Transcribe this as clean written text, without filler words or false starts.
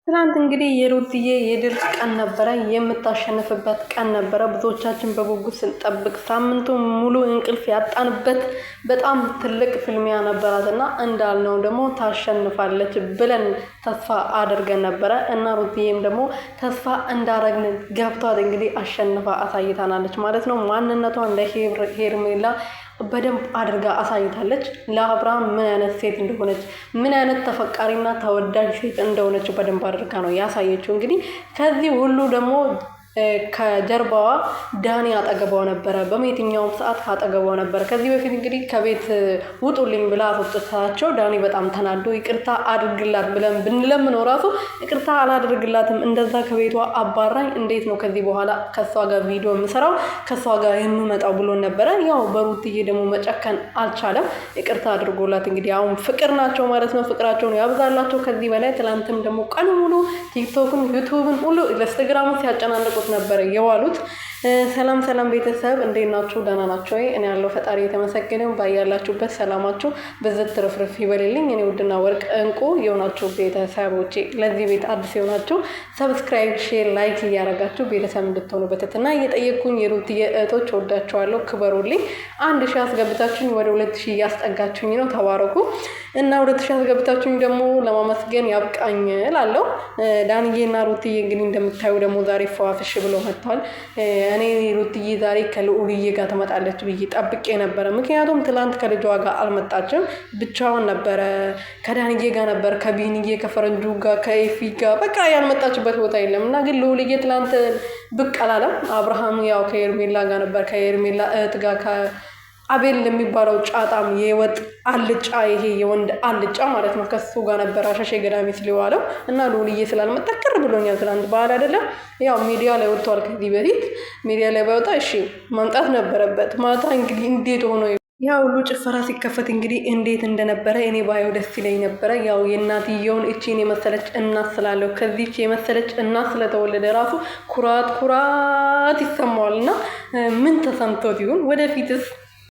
ትናንት እንግዲህ የሩትዬ የድል ቀን ነበረ፣ የምታሸንፍበት ቀን ነበረ። ብዙዎቻችን በጉጉት ስንጠብቅ ሳምንቱ ሙሉ እንቅልፍ ያጣንበት በጣም ትልቅ ፍልሚያ ነበራትና እንዳልነው ደግሞ ታሸንፋለች ብለን ተስፋ አድርገን ነበረ እና ሩትዬም ደግሞ ተስፋ እንዳረግን ገብቷት እንግዲህ አሸንፋ አሳይታናለች ማለት ነው። ማንነቷን ለሄርሜላ በደንብ አድርጋ አሳይታለች። ለአብርሃም ምን አይነት ሴት እንደሆነች ምን አይነት ተፈቃሪና ተወዳጅ ሴት እንደሆነች በደንብ አድርጋ ነው ያሳየችው። እንግዲህ ከዚህ ሁሉ ደግሞ ከጀርባዋ ዳኒ አጠገቧ ነበረ፣ በየትኛውም ሰዓት ካጠገቧ ነበረ። ከዚህ በፊት እንግዲህ ከቤት ውጡልኝ ብላ አስወጥታቸው ዳኒ በጣም ተናዶ ይቅርታ አድርግላት ብለን ብንለምነው ራሱ ይቅርታ አላደርግላትም፣ እንደዛ ከቤቷ አባራኝ፣ እንዴት ነው ከዚህ በኋላ ከሷ ጋር ቪዲዮ የምሰራው ከሷ ጋር የምመጣው ብሎ ነበረ። ያው በሩትዬ ደግሞ መጨከን አልቻለም፣ ይቅርታ አድርጎላት እንግዲህ አሁን ፍቅር ናቸው ማለት ነው። ፍቅራቸውን ያብዛላቸው ከዚህ በላይ። ትላንትም ደግሞ ቀን ሙሉ ቲክቶክን ዩቱብን ሁሉ ኢንስታግራምን ሲያጨናንቁት ነበር የዋሉት። ሰላም ሰላም ቤተሰብ እንዴት ናችሁ? ደህና ናችሁ ወይ? እኔ ያለው ፈጣሪ የተመሰገነው ባያላችሁበት ሰላማችሁ በዘት ትርፍርፍ ይበልልኝ። እኔ ውድና ወርቅ እንቁ የሆናችሁ ቤተሰቦቼ፣ ለዚህ ቤት አዲስ የሆናችሁ ሰብስክራይብ፣ ሼር፣ ላይክ እያደረጋችሁ ቤተሰብ እንድትሆኑ በትህትና እየጠየቅኩኝ የሩትዬ እህቶች ወዳችኋለሁ፣ ክበሩልኝ። 1000 አስገብታችሁኝ ወደ 2000 እያስጠጋችሁኝ ነው። ተባረኩ እና 2000 አስገብታችሁኝ ደግሞ ለማመስገን ያብቃኝ እላለሁ። ዳንዬና ሩትዬ እንግዲህ እንደምታዩ ደግሞ ዛሬ ፈዋፍሽ ብሎ መጥቷል። እኔ ሩትዬ ዛሬ ከልዑልዬ ጋር ትመጣለች ብዬ ጠብቄ ነበረ። ምክንያቱም ትላንት ከልጇ ጋር አልመጣችም፣ ብቻዋን ነበረ። ከዳንዬ ጋር ነበር፣ ከቢንዬ ከፈረንጁ ጋር ከኤፊ ጋር በቃ ያልመጣችበት ቦታ የለም። እና ግን ልዑልዬ ትላንት ብቅ አላለም። አብርሃም ያው ከኤርሜላ ጋር ነበር፣ ከኤርሜላ እህት ጋር አቤል የሚባለው ጫጣም የወጥ አልጫ፣ ይሄ የወንድ አልጫ ማለት ነው፣ ከሱ ጋር ነበር አሻሼ ገዳሚ ስለዋለው እና ልዑልዬ ስላልመጣ ቅር ብሎኛል። ትናንት በዓል አይደለም ያው ሚዲያ ላይ ወጥቷል። ከዚህ በፊት ሚዲያ ላይ ባይወጣ እሺ መምጣት ነበረበት። ማታ እንግዲህ እንዴት ሆኖ ያ ሁሉ ጭፈራ ሲከፈት እንግዲህ እንዴት እንደነበረ እኔ ባየው ደስ ይለኝ ነበረ። ያው የእናትየውን እቺን የመሰለች እናት ስላለው ከዚች የመሰለች እናት ስለተወለደ ራሱ ኩራት ይሰማዋል። እና ምን ተሰምቶት ይሁን ወደፊትስ